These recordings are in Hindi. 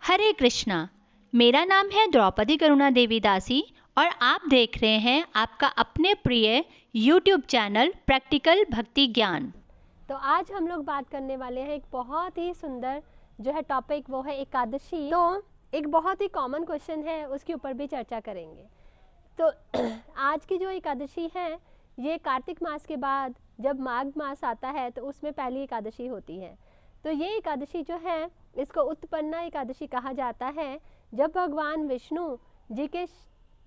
हरे कृष्णा। मेरा नाम है द्रौपदी करुणा देवी दासी और आप देख रहे हैं आपका अपने प्रिय YouTube चैनल प्रैक्टिकल भक्ति ज्ञान। तो आज हम लोग बात करने वाले हैं एक बहुत ही सुंदर जो है टॉपिक, वो है एकादशी। तो एक बहुत ही कॉमन क्वेश्चन है, उसके ऊपर भी चर्चा करेंगे। तो आज की जो एकादशी है ये कार्तिक मास के बाद जब माघ मास आता है तो उसमें पहली एकादशी होती है। तो ये एकादशी जो है इसको उत्पन्ना एकादशी कहा जाता है। जब भगवान विष्णु जी के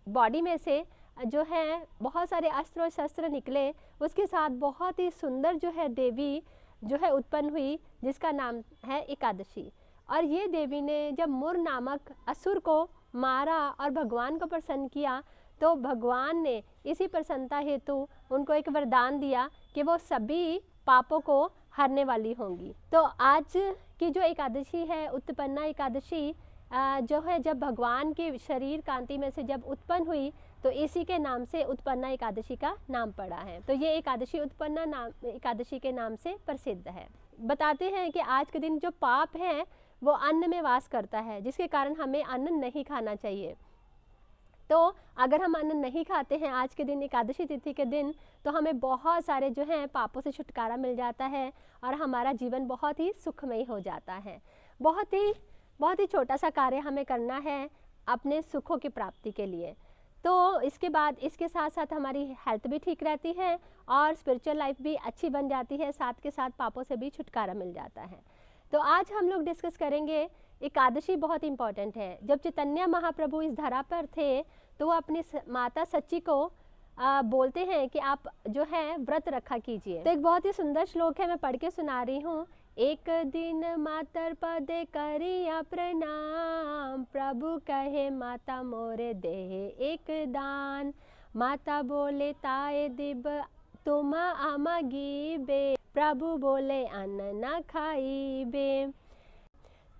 बॉडी में से जो है बहुत सारे अस्त्र और शस्त्र निकले, उसके साथ बहुत ही सुंदर जो है देवी जो है उत्पन्न हुई, जिसका नाम है एकादशी। और ये देवी ने जब मुर नामक असुर को मारा और भगवान को प्रसन्न किया, तो भगवान ने इसी प्रसन्नता हेतु उनको एक वरदान दिया कि वो सभी पापों को हरने वाली होंगी। तो आज की जो एकादशी है उत्पन्ना एकादशी जो है जब भगवान के शरीर कांति में से जब उत्पन्न हुई, तो इसी के नाम से उत्पन्ना एकादशी का नाम पड़ा है। तो ये एकादशी उत्पन्ना नाम एकादशी के नाम से प्रसिद्ध है। बताते हैं कि आज के दिन जो पाप है वो अन्न में वास करता है, जिसके कारण हमें अन्न नहीं खाना चाहिए। तो अगर हम अन्न नहीं खाते हैं आज के दिन, एकादशी तिथि के दिन, तो हमें बहुत सारे जो हैं पापों से छुटकारा मिल जाता है और हमारा जीवन बहुत ही सुखमय हो जाता है। बहुत ही छोटा सा कार्य हमें करना है अपने सुखों की प्राप्ति के लिए। तो इसके बाद इसके साथ साथ हमारी हेल्थ भी ठीक रहती है और स्पिरिचुअल लाइफ भी अच्छी बन जाती है, साथ के साथ पापों से भी छुटकारा मिल जाता है। तो आज हम लोग डिस्कस करेंगे एकादशी बहुत इम्पॉर्टेंट है। जब चैतन्य महाप्रभु इस धरा पर थे तो वो अपनी माता सच्ची को बोलते हैं कि आप जो है व्रत रखा कीजिए। तो एक बहुत ही सुंदर श्लोक है, मैं पढ़ के सुना रही हूँ। एक दिन मातर पदे करिया प्रणाम, प्रभु कहे माता मोरे देहे एक दान। माता बोले ताए दिब तुम आमगी बे, प्रभु बोले अन्न न खाई बे।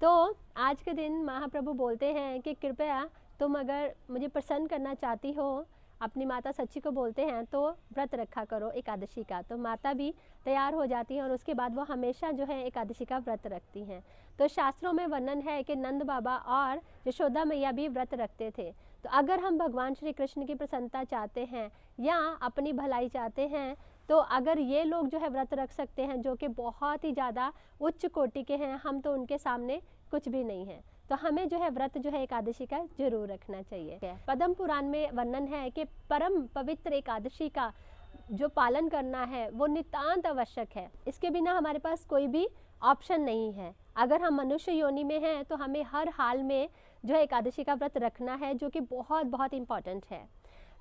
तो आज के दिन महाप्रभु बोलते हैं कि कृपया तुम अगर मुझे प्रसन्न करना चाहती हो, अपनी माता सच्ची को बोलते हैं, तो व्रत रखा करो एकादशी का। तो माता भी तैयार हो जाती हैं और उसके बाद वो हमेशा जो है एकादशी का व्रत रखती हैं। तो शास्त्रों में वर्णन है कि नंद बाबा और यशोदा मैया भी व्रत रखते थे। तो अगर हम भगवान श्री कृष्ण की प्रसन्नता चाहते हैं या अपनी भलाई चाहते हैं, तो अगर ये लोग जो है व्रत रख सकते हैं जो कि बहुत ही ज़्यादा उच्च कोटि के हैं, हम तो उनके सामने कुछ भी नहीं है। तो हमें जो है व्रत जो है एकादशी का जरूर रखना चाहिए। पद्म पुराण में वर्णन है कि परम पवित्र एकादशी का जो पालन करना है वो नितांत आवश्यक है। इसके बिना हमारे पास कोई भी ऑप्शन नहीं है। अगर हम मनुष्य योनि में हैं तो हमें हर हाल में जो है एकादशी का व्रत रखना है, जो कि बहुत बहुत इम्पॉर्टेंट है।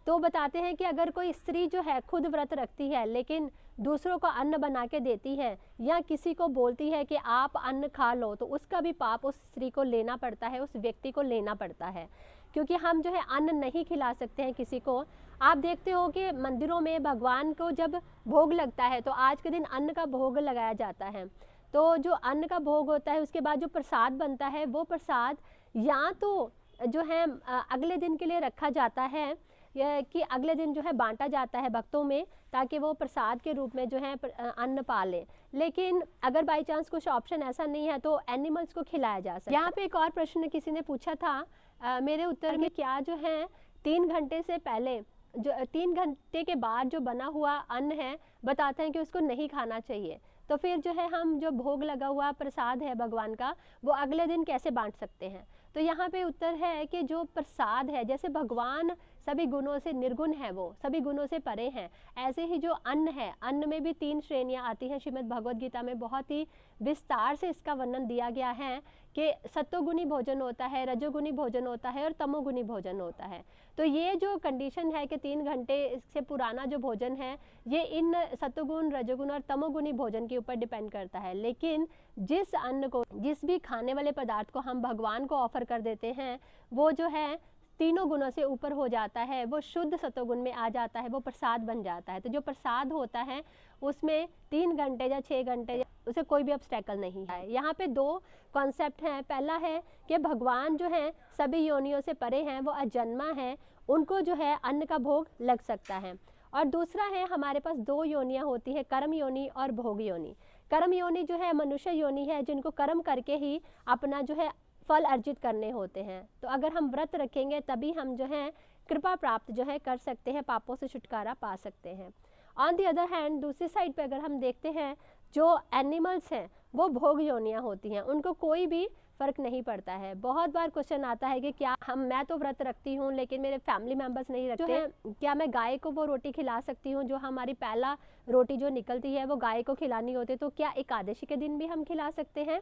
तो बताते हैं कि अगर कोई स्त्री जो है खुद व्रत रखती है लेकिन दूसरों को अन्न बना के देती है या किसी को बोलती है कि आप अन्न खा लो, तो उसका भी पाप उस स्त्री को लेना पड़ता है, उस व्यक्ति को लेना पड़ता है, क्योंकि हम जो है अन्न नहीं खिला सकते हैं किसी को। आप देखते हो कि मंदिरों में भगवान को जब भोग लगता है तो आज के दिन अन्न का भोग लगाया जाता है। तो जो अन्न का भोग होता है उसके बाद जो प्रसाद बनता है, वो प्रसाद या तो जो है अगले दिन के लिए रखा जाता है कि अगले दिन जो है बांटा जाता है भक्तों में, ताकि वो प्रसाद के रूप में जो है अन्न पा लें। लेकिन अगर बाई चांस कुछ ऑप्शन ऐसा नहीं है तो एनिमल्स को खिलाया जा सकता है। यहाँ पे एक और प्रश्न किसी ने पूछा था, मेरे उत्तर में क्या जो है 3 घंटे से पहले जो 3 घंटे के बाद जो बना हुआ अन्न है, बताते हैं कि उसको नहीं खाना चाहिए। तो फिर जो है हम जो भोग लगा हुआ प्रसाद है भगवान का, वो अगले दिन कैसे बांट सकते हैं? तो यहाँ पे उत्तर है कि जो प्रसाद है, जैसे भगवान सभी गुणों से निर्गुण है, वो सभी गुणों से परे हैं, ऐसे ही जो अन्न है, अन्न में भी 3 श्रेणियाँ आती हैं। श्रीमद् भगवद गीता में बहुत ही विस्तार से इसका वर्णन दिया गया है कि सत्वगुणी भोजन होता है, रजोगुणी भोजन होता है और तमोगुणी भोजन होता है। तो ये जो कंडीशन है कि 3 घंटे से पुराना जो भोजन है, ये इन सत्वगुण, रजोगुण और तमोगुणी भोजन के ऊपर डिपेंड करता है। लेकिन जिस अन्न को, जिस भी खाने वाले पदार्थ को हम भगवान को ऑफर कर देते हैं, वो जो है तीनों गुणों से ऊपर हो जाता है, वो शुद्ध सत्वगुण में आ जाता है, वो प्रसाद बन जाता है। तो जो प्रसाद होता है उसमें 3 घंटे या 6 घंटे उसे कोई भी ऑब्स्टेकल नहीं है। यहाँ पे 2 कॉन्सेप्ट हैं। पहला है कि भगवान जो है सभी योनियों से परे हैं, वो अजन्मा है, उनको जो है अन्न का भोग लग सकता है। और दूसरा है, हमारे पास 2 योनियाँ होती है, कर्म योनि और भोग योनि। कर्म योनि जो है मनुष्य योनि है, जिनको कर्म करके ही अपना जो है फल अर्जित करने होते हैं। तो अगर हम व्रत रखेंगे तभी हम जो है कृपा प्राप्त जो है कर सकते हैं, पापों से छुटकारा पा सकते हैं। ऑन दी अदर हैंड दूसरी साइड पे अगर हम देखते हैं, जो एनिमल्स हैं वो भोग योनियाँ होती हैं, उनको कोई भी फ़र्क नहीं पड़ता है। बहुत बार क्वेश्चन आता है कि क्या मैं तो व्रत रखती हूँ लेकिन मेरे फैमिली मेम्बर्स नहीं रखते हैं, क्या मैं गाय को वो रोटी खिला सकती हूँ जो हमारी पहला रोटी जो निकलती है वो गाय को खिलानी होती है, तो क्या एकादशी के दिन भी हम खिला सकते हैं?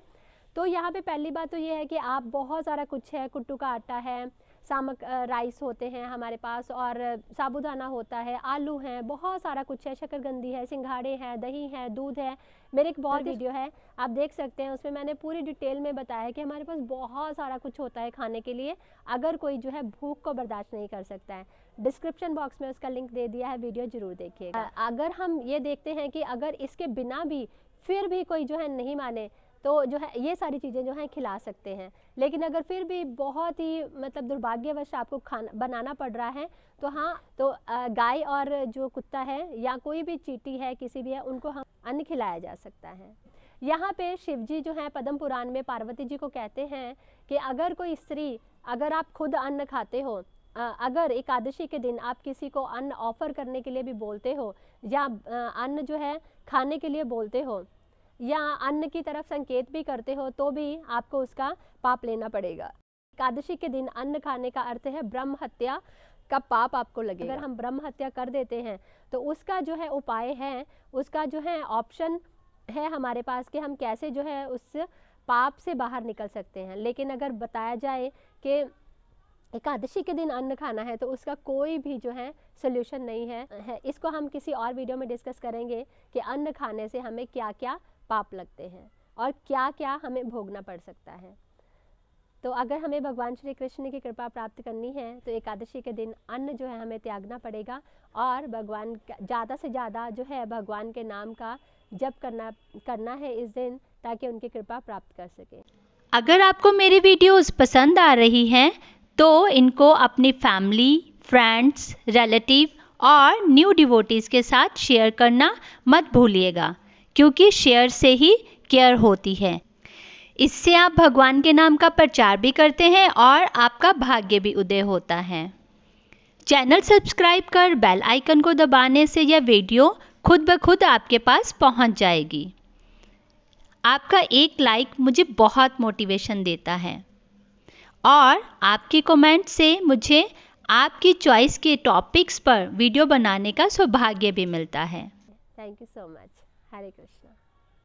तो यहाँ पे पहली बात तो ये है कि आप बहुत सारा कुछ है, कुट्टू का आटा है, सामक राइस होते हैं हमारे पास, और साबूदाना होता है, आलू हैं, बहुत सारा कुछ है, शक्करकंदी है, सिंघाड़े हैं, दही है, दूध है। मेरे एक बहुत वीडियो है आप देख सकते हैं, उसमें मैंने पूरी डिटेल में बताया कि हमारे पास बहुत सारा कुछ होता है खाने के लिए, अगर कोई जो है भूख को बर्दाश्त नहीं कर सकता है। डिस्क्रिप्शन बॉक्स में उसका लिंक दे दिया है, वीडियो ज़रूर देखिएगा। अगर हम ये देखते हैं कि अगर इसके बिना भी फिर भी कोई जो है नहीं माने, तो जो है ये सारी चीज़ें जो हैं खिला सकते हैं। लेकिन अगर फिर भी बहुत ही मतलब दुर्भाग्यवश आपको खाना बनाना पड़ रहा है, तो हाँ, तो गाय और जो कुत्ता है या कोई भी चींटी है, किसी भी है, उनको हम अन्न खिलाया जा सकता है। यहाँ पे शिव जी जो हैं पद्म पुराण में पार्वती जी को कहते हैं कि अगर कोई स्त्री, अगर आप खुद अन्न खाते हो, अगर एकादशी के दिन आप किसी को अन्न ऑफर करने के लिए भी बोलते हो, या अन्न जो है खाने के लिए बोलते हो, या अन्न की तरफ संकेत भी करते हो, तो भी आपको उसका पाप लेना पड़ेगा। एकादशी के दिन अन्न खाने का अर्थ है ब्रह्म हत्या का पाप आपको लगेगा। अगर हम ब्रह्म हत्या कर देते हैं तो उसका जो है उपाय है, उसका जो है ऑप्शन है हमारे पास कि हम कैसे जो है उस पाप से बाहर निकल सकते हैं। लेकिन अगर बताया जाए कि एकादशी के दिन अन्न खाना है, तो उसका कोई भी जो है सोल्यूशन नहीं है। इसको हम किसी और वीडियो में डिस्कस करेंगे कि अन्न खाने से हमें क्या क्या पाप लगते हैं और क्या क्या हमें भोगना पड़ सकता है। तो अगर हमें भगवान श्री कृष्ण की कृपा प्राप्त करनी है तो एकादशी के दिन अन्न जो है हमें त्यागना पड़ेगा, और भगवान ज़्यादा से ज़्यादा जो है भगवान के नाम का जप करना है इस दिन, ताकि उनकी कृपा प्राप्त कर सके। अगर आपको मेरी वीडियोस पसंद आ रही हैं तो इनको अपनी फैमिली, फ्रेंड्स, रिलेटिव और न्यू डिवोटीज़ के साथ शेयर करना मत भूलिएगा, क्योंकि शेयर से ही केयर होती है। इससे आप भगवान के नाम का प्रचार भी करते हैं और आपका भाग्य भी उदय होता है। चैनल सब्सक्राइब कर बेल आइकन को दबाने से यह वीडियो खुद ब खुद आपके पास पहुंच जाएगी। आपका एक लाइक मुझे बहुत मोटिवेशन देता है, और आपके कमेंट से मुझे आपकी चॉइस के टॉपिक्स पर वीडियो बनाने का सौभाग्य भी मिलता है। Thank you so much. Hare Krishna.